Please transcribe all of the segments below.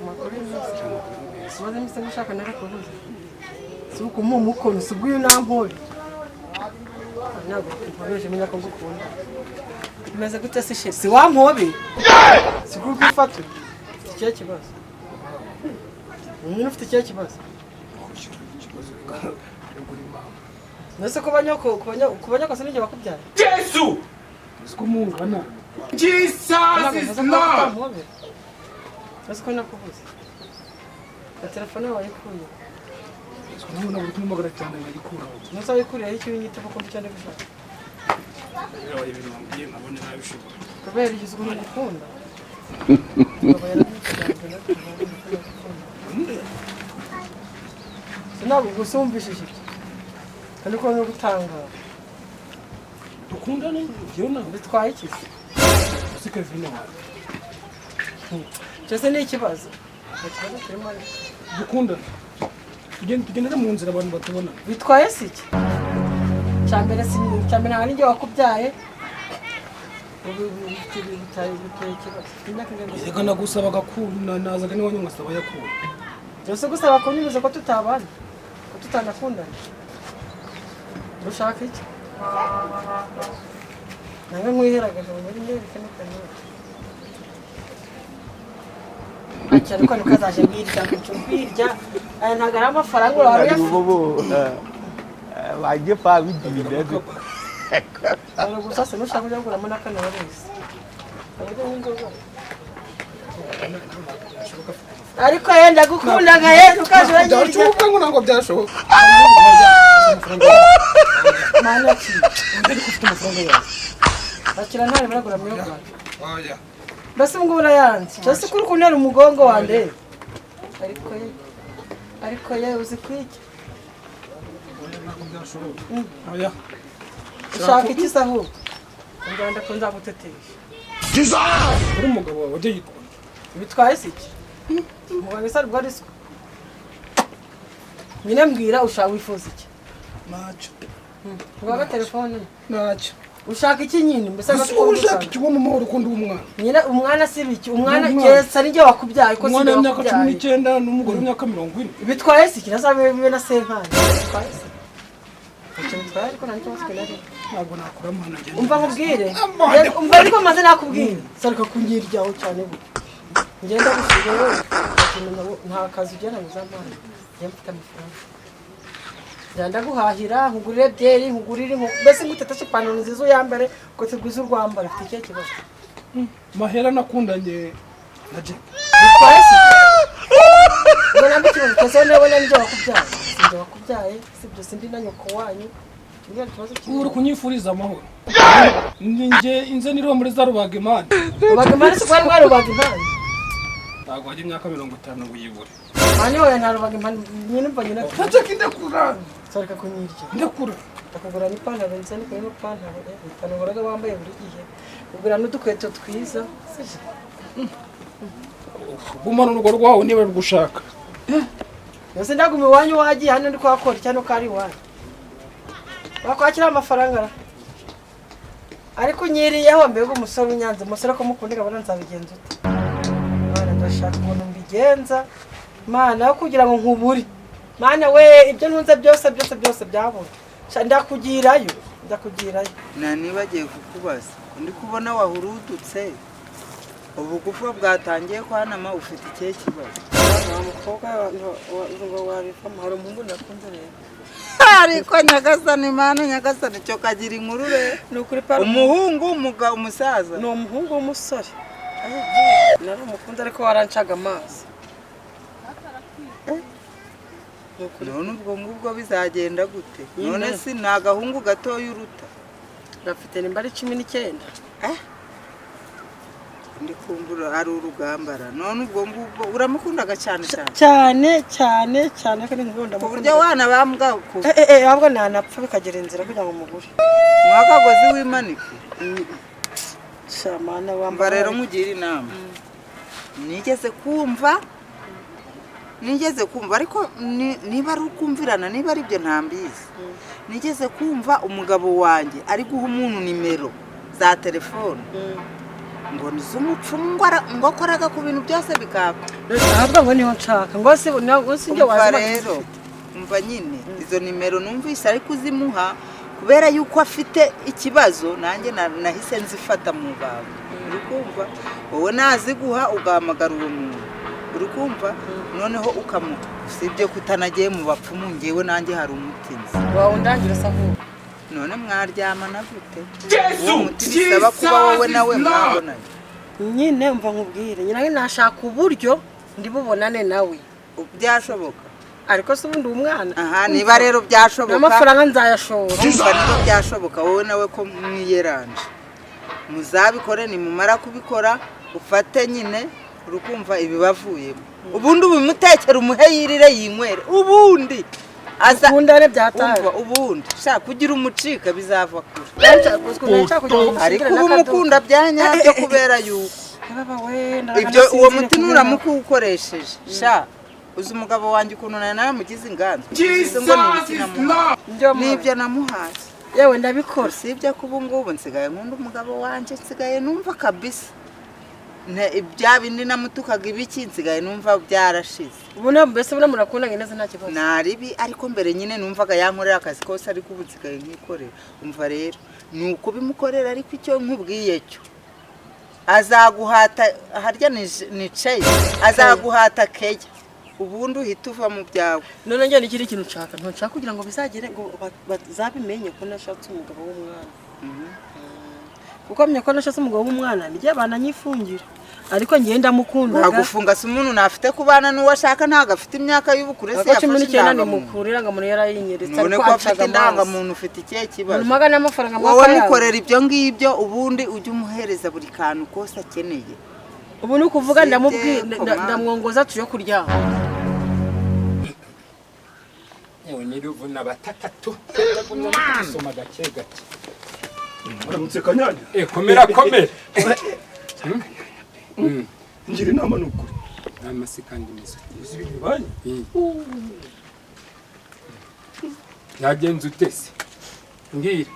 Amakuru y'isi. Maze mise gushaka narakubuze. Si uko mu mukono siguye nampore. Ntabwo nkoresha menya ko ngukunda. Bimaze gute se shesi wampobe? Siguye kwifata. Iki kibazo. Nyine ufite iki kibazo. Nese ko kubanyako sinije bakubyara. Yesu! Siko mungana. Jesus is Lord. Nese ko nakubuze. Telefone yawe yikuye. Siko nabona buri kumugara cyane ngikura. Nese yikuriye iki nyite ko cyane gushaka. Rero ibintu ngiye nabone nabishobora. Kubera igizwe n'ugukunda. Sinabu gusumbishije. Kandi ko no gutanga. Dukundane yona Bitwaye iki? sike vino wawe. Cyose ni ikibazo. Ikibazo kirimo Dukundane. Tugendera mu nzira abantu batubona. bitwaye se iki? Cyambere nta ninjye wakubyaye. Ubu bitari ikibazo. Yega nagusaba gakunda nazaga ni wanyu ngasaba yakunda. Byose gusaba kunyuza ko tutabana. Ko tutanakundana. Ushaka iki? Nange mwiheraga ngo muri nderekane kanyo. Acyari ko nukazaje mbirya kucumbirya aya ntagara amafaranga wari bobo waje pa bidinde Alo gusa se nushaka kujya kugura mana kana wese. Ariko yenda gukunda nka yenda ukaje wenyine. Byashoboka ngo ntabwo byashoboka. Mana ki. Ndi kufite amafaranga yawe. Akira ntari baragura mu yoga. Oya. Basi ngo urayanze. Cyose kuri kunera umugongo wande. Ariko ye uzi kwiki. Ntabwo byashoboka. Oya. Ushaka iki sahu? Nganda ko nzagutetesha. Uri umugabo wawe ujye yikunda. Bitwaye se iki? Muganga se rwa risiko. Nyine mbwira ushaka wifuza iki? Nacho. Ngwaga telefone. Nacho. Ushaka iki nyine mbese ushaka iki wo mu mahoro kundi umwana. Nyine umwana si biki? Umwana kesa nijye wakubyaye ko umwana w'imyaka 19 n'umugore w'imyaka 40. Bitwaye se iki? Nasabe bibe na senkani. Bitwaye se. Bitwaye ariko nanjye wasikenari. Ntabwo nakura mwana ngende. Umva nkubwire. Umva ariko maze nakubwire. Sarika kunyiryaho cyane bu. Ngenda gusiga wowe. Nta kazi ugena muzamana. Yamfite amafaranga. Ndanda guhahira nkugurire byeri nkugurire mbese nguteteshe ipantaro nziza yambare ko tiguze urwambara ufite iki kibazo. Mahera nakundanye na je. Bitwaye se. Ubona bikibazo cyose nabona njye wakubyaye. Sinjye wakubyaye sibyo sindi na nyoko wanyu. Ngiye kibazo cyane. Uri kunyifuriza amahoro. Ninjye inze niro muri za rubaga imana. Rubaga imana se kwari rubaga imana. Ntabwo ajye imyaka 50 ngo yibure. Mani oya nta rubaga imana nyine mva nyine. Tatse kindakura. Sarika kunyirya. Ndakura. Akugura n'ipantaro nziza ni kuri n'ipantaro ipantaro horaga wambaye buri gihe. Ugura n'udukweto twiza. Bumana urugo rwawe niba rugushaka. Yose ndaguma iwanyu wagiye hano ndi kwakora cyane ko ari iwanyu. Wakwakira amafaranga. Ariko nyiriyeho mbega umusore unyanze umusore ko mukundira abana nzabigenza ute. Mana ndashaka umuntu mbigenza. Mana yo kugira ngo nkuburi. Mana we ibyo ntunze byose byabona. Ndakugirayo. Nani bagiye kukubaza. Ndi kubona wahurudutse. Ubugufa bwatangiye kwanama ufite ikihe kibazo. Umukobwa ngo wabifa mahoro mumbu ndakunze rero. Ariko nyagasani Mana nyagasani cyo kagira inkuru re. Nukuri pa umuhungu umusaza. No umuhungu w'umusore. Nari umukunze ariko warancaga amazi. None ubwo ngubwo bizagenda gute? None si nagahungu gato y'uruta. Gafite nimbari 19. Ndi kumbura ari urugambara. None ubwo ngubwo uramukundaga cyane. Cyane kandi ngunda mu buryo wana bambwa ko. Ahubwo nanapfa bikagera inzira kugira ngo mugure. Mwakagozi w'imanike. Shamana wamba rero mugira inama. Nigeze kumva ariko niba ari ukumvirana niba ari byo ntambizi. Nigeze kumva umugabo wanjye ari guha umuntu nimero za telefone. ngo niz'umupfumu ngo akoraga ku bintu byose bikaka ahabwa ngo niho nshaka ngo si njye umva waza rero umva nyine izo nimero numvise ari kuzimuha kubera yuko afite ikibazo nanjye nahise nzifata mu babo uri kumva wowe naziguha ugahamagara uwo muntu uri kumva noneho ukamuha usibye kutanagiye mu bapfumu ngewe nanjye hari umutinzi wawe undangira sa vuba none mwaryamana gute uwo muti bisaba kuba wowe nawe mwabonanye nyine mva nkubwire nyine nashaka uburyo ndibubonane nawe byashoboka ariko se ubundi umwana aha niba rero byashoboka n'amafaranga nzayashora umva niba byashoboka wowe nawe ko mwiyeranje muzabikore nimumara kubikora ufate nyine urukumva ibibavuyemo ubundi ubimutekera umuhe yirire yinywere ubundi ukundane byataye ubundi shaka kugira umucika bizava kure ariko ubu mukunda byanyabyo kubera yuko ibyo uwo muti nuramuka uwukoresheje sha uzi umugabo wanjye ukuntu naramugize inganzo ngo nibyo namuhaye yewe ndabikora sibyo ko ubu ngubu nsigaye nkunda umugabo wanjye nsigaye numva kabisa ibya bindi namutukaga ibiki nsigaye numva byarashize ubu mbese murakundanye neza nta kibazo naribi ariko mbere nyine numvaga yankorera akazi kose ariko ubu nsigaye nkikorera umva rero ni uko bimukorera ariko icyo nkubwiye cyo azaguhata harya ni ceye azaguhata keya ubundi uhita uva mu byawe none njye n'ikindi kintu nshaka nshaka kugira ngo bizagere ngo bazabimenye ko nashatse umugabo w'umwana kuko menya ko nashatse umugabo w'umwana nijye bananyifungira ariko ngiye ndamukundaga nagufunga se umuntu nafite kubana n'uwo ashaka ntago afite imyaka y'ubukure se yafashe indangamuntu mukurira ngo umuntu yarayinyeretse ariko afite indangamuntu ufite ikihe kibazo umuga n'amafaranga wowe mukorera ibyo ngibyo ubundi ujye umuhereza buri kantu kose akeneye ubu ni ukuvuga ndamwongoza tujye kuryama yewe niruvuna batatatu gusoma gake gake uramutse kanyanya komera ngira inama n'ukuri amasi kandi meza izi bibaye yagenze utese ngira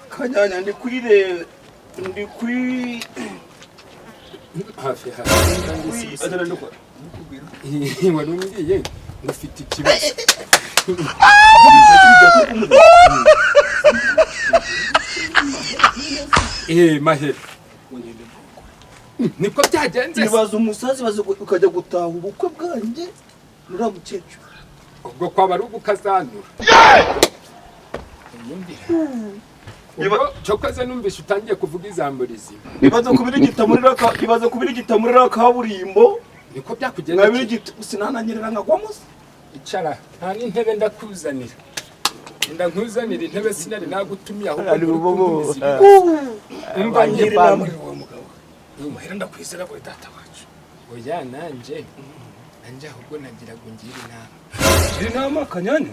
kanyanya ndi kuri hafi azana ndukora wari umbwiye ngo ufite ikibazo mahera niko byagenze nibaza umusazi ukajya gutaha ubukwe bwanjye nuriya mukecuru ubwo kwaba ari ubukazanura ubwo cyokoze numvise utangiye kuvuga ijambo rizima ibaza kubira igitamurira kaburimbo niko byakugenda nkabira igiti sinananyerera nkagwamo icara nta n'intebe ndakuzanira nkuzanira intebe sinari nagutumiye ahubwo umva ngira inama uwo mugabo muhera ndakwizera ko data wacu oya nanje ahubwo nagira ngo ngire inama kanyanya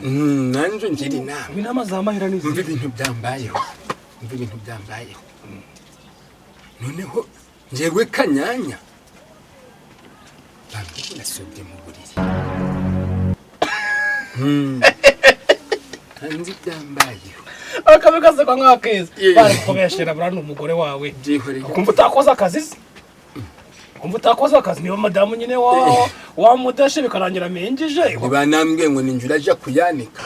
nanje ngira inama inama za mahera ni mva ibintu byambayeho noneho njyewe kanyanya nasobye mu buriri hanze byambayeho akabikaze kwa nkakeza bari kubeshera burano umugore wawe kumva utakoze akazi se kumva utakoze akazi niyo madamu nyine wa mudashe bikarangira menjeje banambwiye ngo ninjura aje kuyanika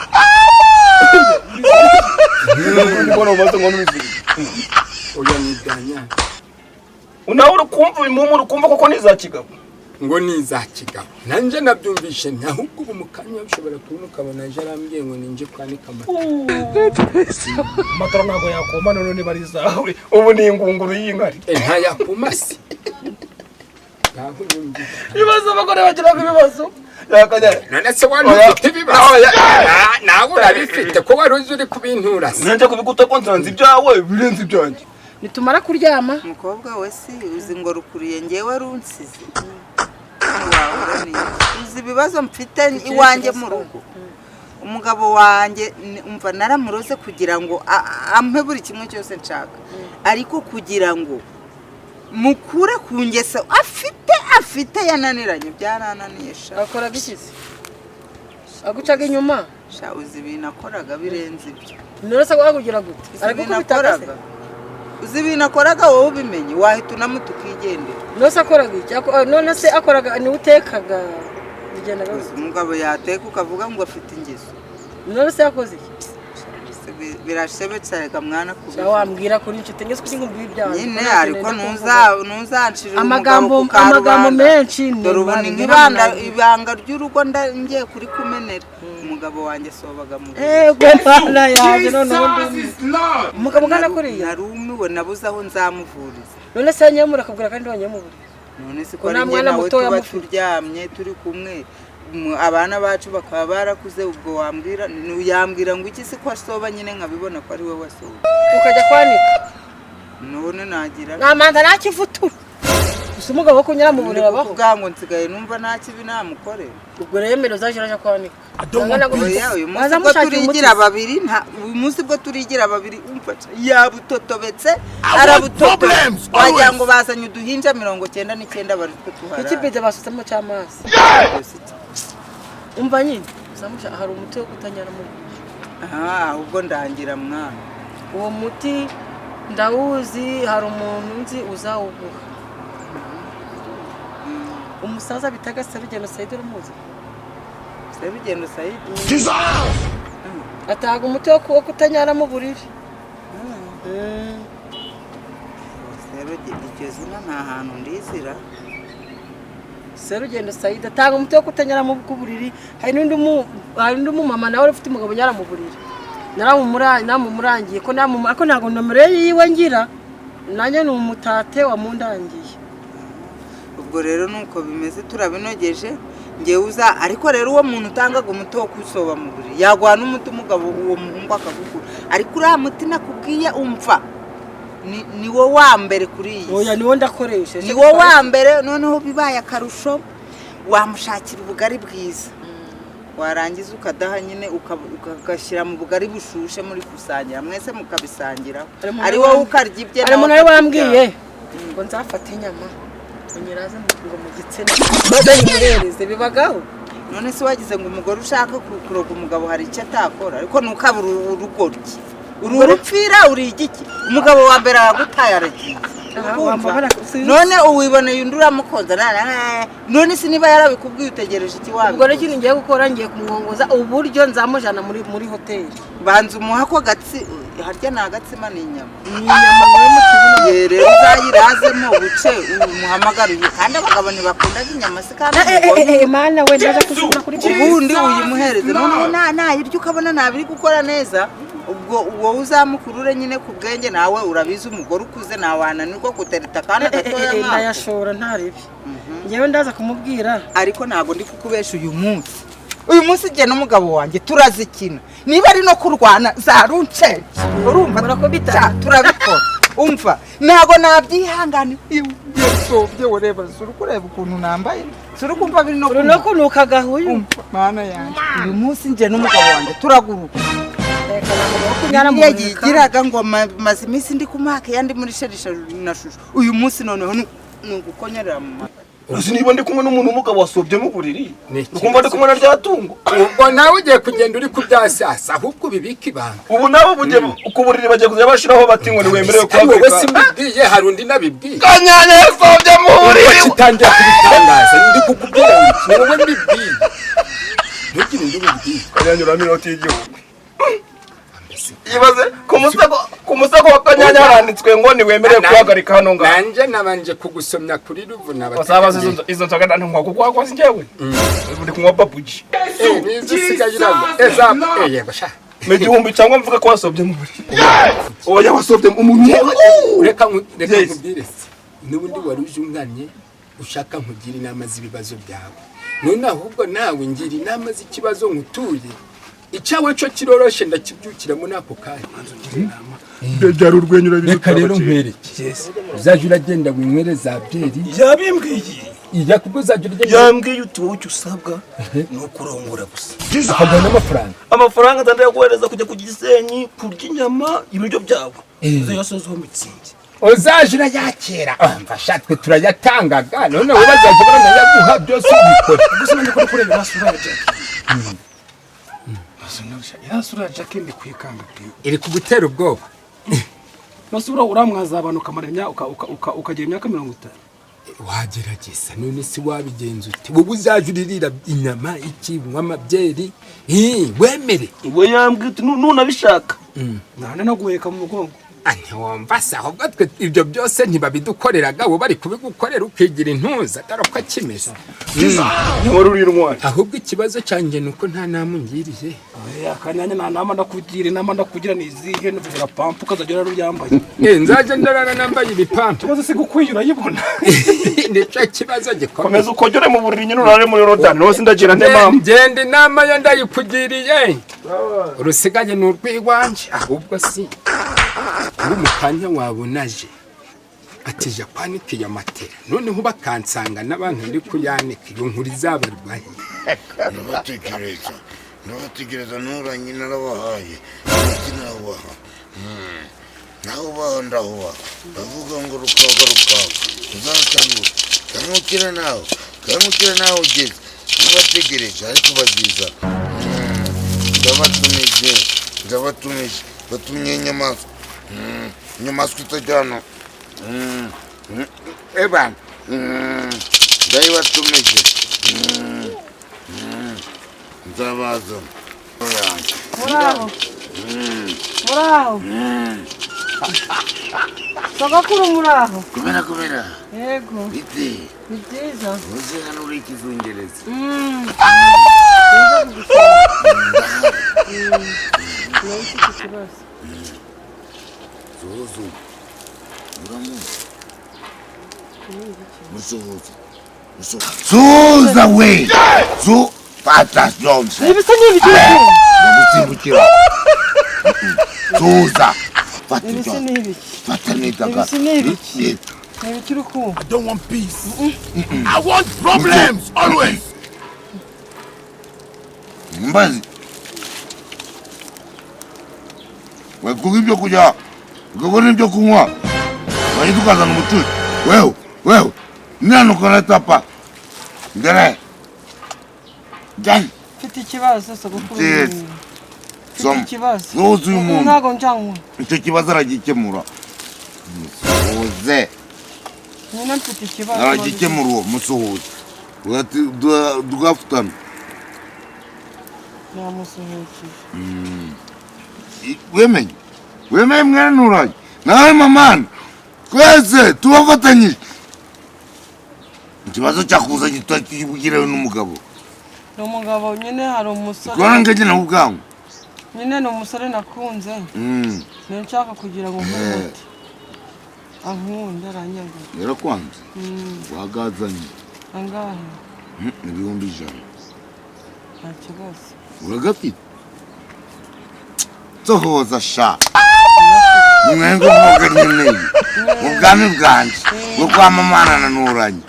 mbona umaze ngo nuzi oya nidanya unawe urukumva impumuro ukumva koko nizakigabo ngo nizakigabo nanje nabyumvishe ahubwo ubu mukanya ushobora kubona ukabona aje arambwiye ngo ninje kwanika amatara ntago yakoma none niba ari zawe ubu ni ingunguru y'inkari nta yakuma se ngaho nyumva ibibazo abagore bagira ibibazo none se wari ufite ibibazo nawe urabifite ko wari uzi uri kubintura se nanje kubiguta ko nsanze ibyawe birenze ibyanjye nitumara kuryama umukobwa we si uzi ngo rukuriye ngewe runsize uzi ibibazo mfite iwanjye mu rugo umugabo wanjye umva naramuroze kugira ngo ampe buri kimwe cyose nshaka ariko kugira ngo mukure ku ngeso afite yananiranye byarananiye sha akoraga ikizi agucaga inyuma sha uzi ibintu akoraga birenze ibyo none se wakugira gute aragukubitaga uzi ibintu akoraga wowe ubimenye wahita unamuta ukigendera. nose akoraga iki none se akoraga ni utekaga bigenda gose umugabo yateka ukavuga ngo afite ingeso none se yakoze iki birashebetse reka mwana kubi wambwira kuri inshuti ngese kuki ngumbi ibyaha nyine ariko ntuzanshira amagambo menshi dore ubu ni ibanga ry'urugo ngiye kuri kumenera umugabo wanjye sobaga mu Bwana yaje none umugabo ngana kuriya narumiwe nabuze aho nzamuvuriza none se nyamura akabwira kandi wanyamubura none se ko njye nawe tuba turyamye turi kumwe abana bacu bakaba barakuze ubwo yambwira ngo iki se ko asoba nyine nkabibona ko ari we wasoba ukajya kwanika none nagira namanza nakivutura gusa umugabo wo kunyara mu burira baho ubwango nsigaye numva nta kibi namukorera ubwo remero zajiraje kwanika uyu munsi bwo turigira babiri uyu munsi bwo turigira babiri umva yabutotobetse arabutotobetse wagira ngo bazanye uduhinja 99 bari kutuhara iki bide basutsemo cy'amazi umva nyine zamusha hari umuti wo kutanyara muri ahubwo ndangira mwana uwo muti ndawuzi hari umuntu nzi uzawuguha umusaza bitaga Serugendo Said urumuzi Serugendo Said ataga umuti wo kutanyara mu buriri Serugendo iryo zina nta hantu ndizira Serugendo Said ataga umuti wo kutanyara mu buriri hari n'undi mama nawe ufite umugabo nyara mu buriri namurangiye ko ntago nomero yiwe ngira nanjye ni umutate wa mundangiye ubwo rero nuko bimeze turabinogeje ngewe uza ariko rero uwo muntu utangaga umuti wo kusoba mu buriri yagwana umuti umugabo uwo muhungu akagukura ariko uriya muti nakubwiye umva ni wo wa mbere kuri iyi oya niwo ndakoresheje ni wo wa mbere noneho bibaye akarusho wamushakira ubugari bwiza warangiza ukadaha nyine ukagashyira mu bugari bushushe muri kusangira mwese mukabisangira ari wowe ukarya ibye nawe umuntu wambwiye ngo nzafate inyama unyiraze ngo mu gitsina maze yimuhereze bibagaho none se wagize ngo umugore ushaka kuroga umugabo hari icyo atakora ariko nukabura urugoryi urupfira uri igiki umugabo wa mbere aragutaye aragiye none uwiboneye undi uramukonza none se niba yarabikubwiye utegereje iki wabi ubwo rero ngiye gukora ngiye kumwongoza uburyo nzamujana muri hoteli banza umuha ko gatsi harya ni agatsima n'inyama inyama muri mu kibuno rero uzayirazemo buce umuhamagaruye kandi abagabo ntibakunda inyama se kandi mana we ndaza kusubira kuri ubundi uyimuhereze none nayirya ukabona nabiri gukora neza ubwo uwo uzamukurure nyine ku bwenge nawe urabizi umugore ukuze nawananirwa kutereta kandi agatoya nk'ako ndayashora ntaribi ngewe ndaza kumubwira ariko ntabwo ndi kukubesha uyu munsi jye n'umugabo wanjye turazikina niba ari no kurwana zarunce urumva murakubita turabikora umva ntabwo nabyihangana yesobye ureba suri kureba ukuntu nambaye suri kumva biri no kunuka gahuyu mana yanjye uyu munsi jye n'umugabo wanjye turaguruka yigiraga ngo maze iminsi ndi kumaka yandi muri sherisha na shusho uyu munsi noneho ni ugukonyerera mu mata uzi niba ndi kumwe n'umuntu umugabo wasobye mu buriri ukumva ndi kumwe na rya tungo ubwo nawe ugiye kugenda uri kubyasasa ahubwo ubibika ibanga ubu nabo bugiye ku buriri bagiye kujya bashiraho bati ngo niwemerewe kuhagarika wowe simbibwiye hari undi nabibwiye kanyanya yasobye mu buriri kitangiye kubitangaza ndi kukubwira ngo wowe mbibwiye ntugire ndi ubibwiye kanyanya uraminota y'igihugu ibaze ku musego wa kanyanya haranditswe ngo niwemerewe kuhagarika hano ngaho nanjye nabanje kugusomya kuri ruvuna basabaza izo nzoga ntankwa kuko wakoze njyewe uri kunywa babuji nizo usigaye iragwa yego sha mu gihumbi cyangwa mvuga ko wasobye mu buriri oya wasobye umuntu reka nkubwire n'ubundi wari uje unganye ushaka nkugira inama z'ibibazo byawe none ahubwo nawe ngira inama z'ikibazo nkutuye icyawe cyo kiroroshe ndakibyukiramo nako kanya byari urwenyura biri reka rero nkwereke uzaje uragenda winywere za byeri yabimbwiye ijya kubwo uzaje uragenda yambwiye uti wowe usabwa ni ukurongora gusa akagana amafaranga ndanda guhereza kujya ku Gisenyi kurya inyama ibiryo byawe uzayasoza mitsingi uzaje urayakira mfasha twe turayatangaga none wowe bazaje baranayaguha byose ubikora gusa nanje ko kureba basura yaje yasura Jackie ndi kwikanga iri kugutera ubwoba nose uramwaza abantu ukamara ukagira imyaka 50 wagerageza none si wabigenza uti wowe uzaje uririra inyama ikibwa amabyeri wemere we yambwite nunabishaka nane naguheka mu mugongo wumva se ahubwo twe ibyo byose ntibabidukoreraga wo bari kubigukorera ukigira intuza atarapfa kimeze ahubwo ikibazo cyanjye nuko nta namungiriye akanyanya nta nama ndakugira nizihe nuvura pampu ukazagera ruryambaye nzaje ndarara nambaye ibipampu kibazo se gukwiyura yibona nicyo kibazo gikomeye komeza ukogere mu buriri nyine urare muri Yorodani hose ndagira nte mama ngende inama yo ndayikugiriye urusigaye ni urw'iwanje ahubwo si ubu mukanya wabonaje atije kwanikiye amatera noneho bakansanga n'abantu ndi kuyanika iyo nkuri zabarwaye nabategereza nuranye narabahaye nabaha naho ndahuba ndavuga ngo rukaga uzatangura kamukira nawe ugeze nabategereje ariko baziza ndabatumije batumye inyamaswa itajyana eba ndayibatumije nzabaza muraho sogokuru muraho kumera yego bite ni byiza uzi hano uri ikizungereza Zuzu Suza we Su Pata Jones ibisa n'ibiki Namusimbukira Suza Pata ibisa Jones n'ibiki Pata nitaka ibisa n'ibiki n'ibiki ruku I don't want peace I want problems always Mbazi Wekuibyo kuja Ukakoni ibyo kunywa Wanyitukaza n'umutuzi Wewe Nani ukaleta hapa Ngere Jani mfite ikibazo sogokuru mfite ikibazo Nuzi uyu muntu ntago njanywa icyo kibazo aragikemura musuhuze nyine mfite ikibazo aragikemura uwo musuhuze tugafutana namusuhukije wemeye mwene nuraye nawe mamana twese tubafatanyije ikibazo cyakuzanye tukibugirewe n'umugabo ni umugabo nyine hari umusore kubona ngege nawe ubwangu nyine ni umusore nakunze niyo nshaka kugira ngo nkumuti ankunda aranyanga yarakwanze wagazanye angahe 1,100 nta kibazo uragafite sohoza sha nimwengo mwoga nyine mu bwami bwanje bwo kwamamana na nuranye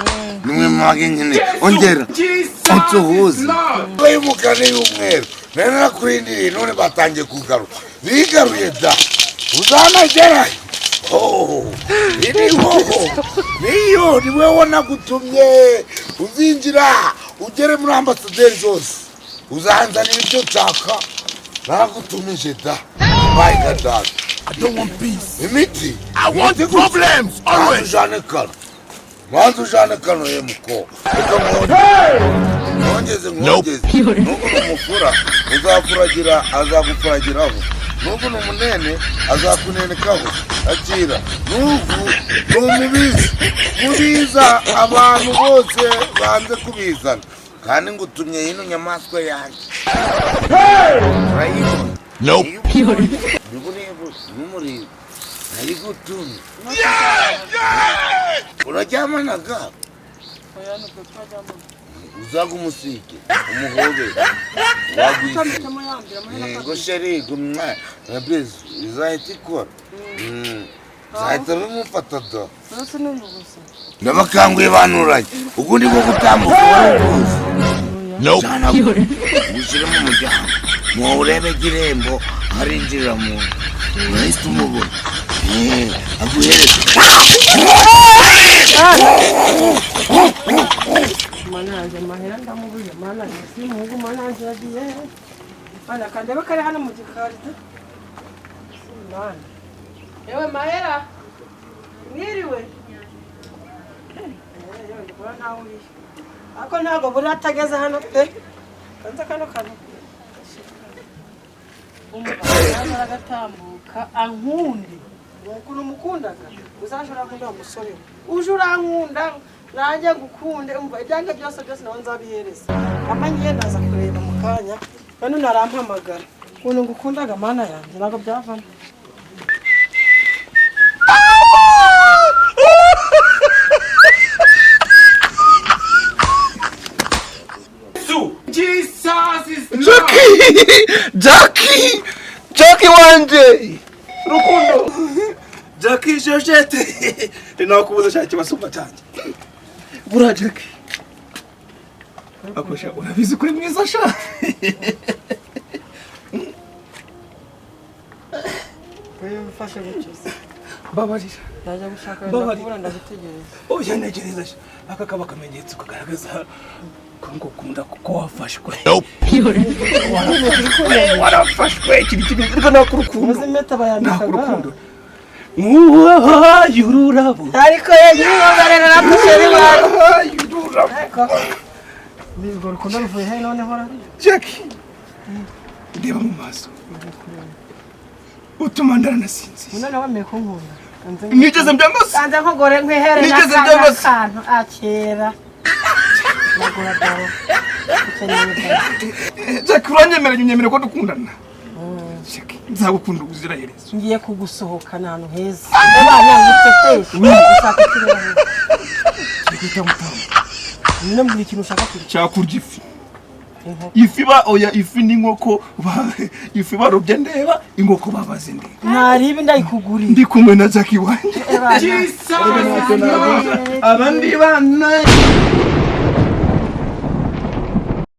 nimwe mwage nyine ongera onsohoze bayimukane y'umweru nari nakurindiriye none batangiye kugaruka bigaruye da uzanagerayo niyo niwe wanagutumye uzinjira ugere muri ambasaderi zose uzanzanira ibyo nshaka nagutumije da my god I don't want peace imiti I want problems always manzu jane kano ye muko ngongeze nuko numufura uzafuragira azagufuragiraho nuko numunene azakunenekaho akira nuko mubiza abantu bose banze kubizana kandi ngutumye yino nyamaswa yanjye urayibona numuri nayigutumye uraryamanaga uzaga umusike umuhobe wagwise ngo sheri gumwa nabiz izahita ikora zahita bimufata da ndabakanguye banuranye ubundi bwo gutambuka wari ubuzi ushyire mu muryango muwurebe girembo harinjirira mu nzu urahita umubona aguhereza mana yanjye amahera ndamubuje mana yanjye si mugu mana yanjye yagiye mana kandebe kari hano mu gikari mana Yewe Mahera. Mwiriwe. Yewe nawe uri. Ako ntabwo buri atageze hano pe. Kanza kano kano. Umugabo agatambuka ankunde. Ukuntu mukundaga uzashora kundi umusore. Uje urankunda nanjye gukunde umva ibyange byose nawe nzabihereza. Amanyiye ndaza kureba mu kanya. None narampamagara. Ukuntu ngukundaga mana yanjye ntabwo byavamo. Jesus is Jackie wanje rukundo Jackie Georgette nakubuza shaki basumba cyane bura Jackie akosha urabizi kuri mwiza sha Wewe mfashe gucyusa. babarira Ndaje gushaka ndakubura ndabitegereza. oya negereza aka kaba kamenyetso kagaragaza ko kunda ko wafashwe warafashwe kiri ariko nakurukundo Uzimeta bayandikaga. nakurukundo muwa yururabo Ariko yanyubarera napusheri bari. yururabo Nibwo rukundo ruvuye he none hora. Jackie ndeba mu maso utuma ndanasinzi Munane wameye kunkunda. nigeze mbyangose Kanze nkogore nkwihere Nigeze byagose. n'akantu akera. Nagura dawo. Jackie uranyemerera ko dukundana Jackie nzagukunda ubuzira herezo Ngiye kugusohokana ahantu heza. Abanyangitete. Ushaka kirera. Kigita mutamu None mbwira ikintu ushaka kurya. cyakurya ifi ba oya ifi n'inkoko ifi barobye ndeba inkoko babaze ndi Naribi ndayikugurira. ndi kumwe na Jackie wanje Jesus. abandi bana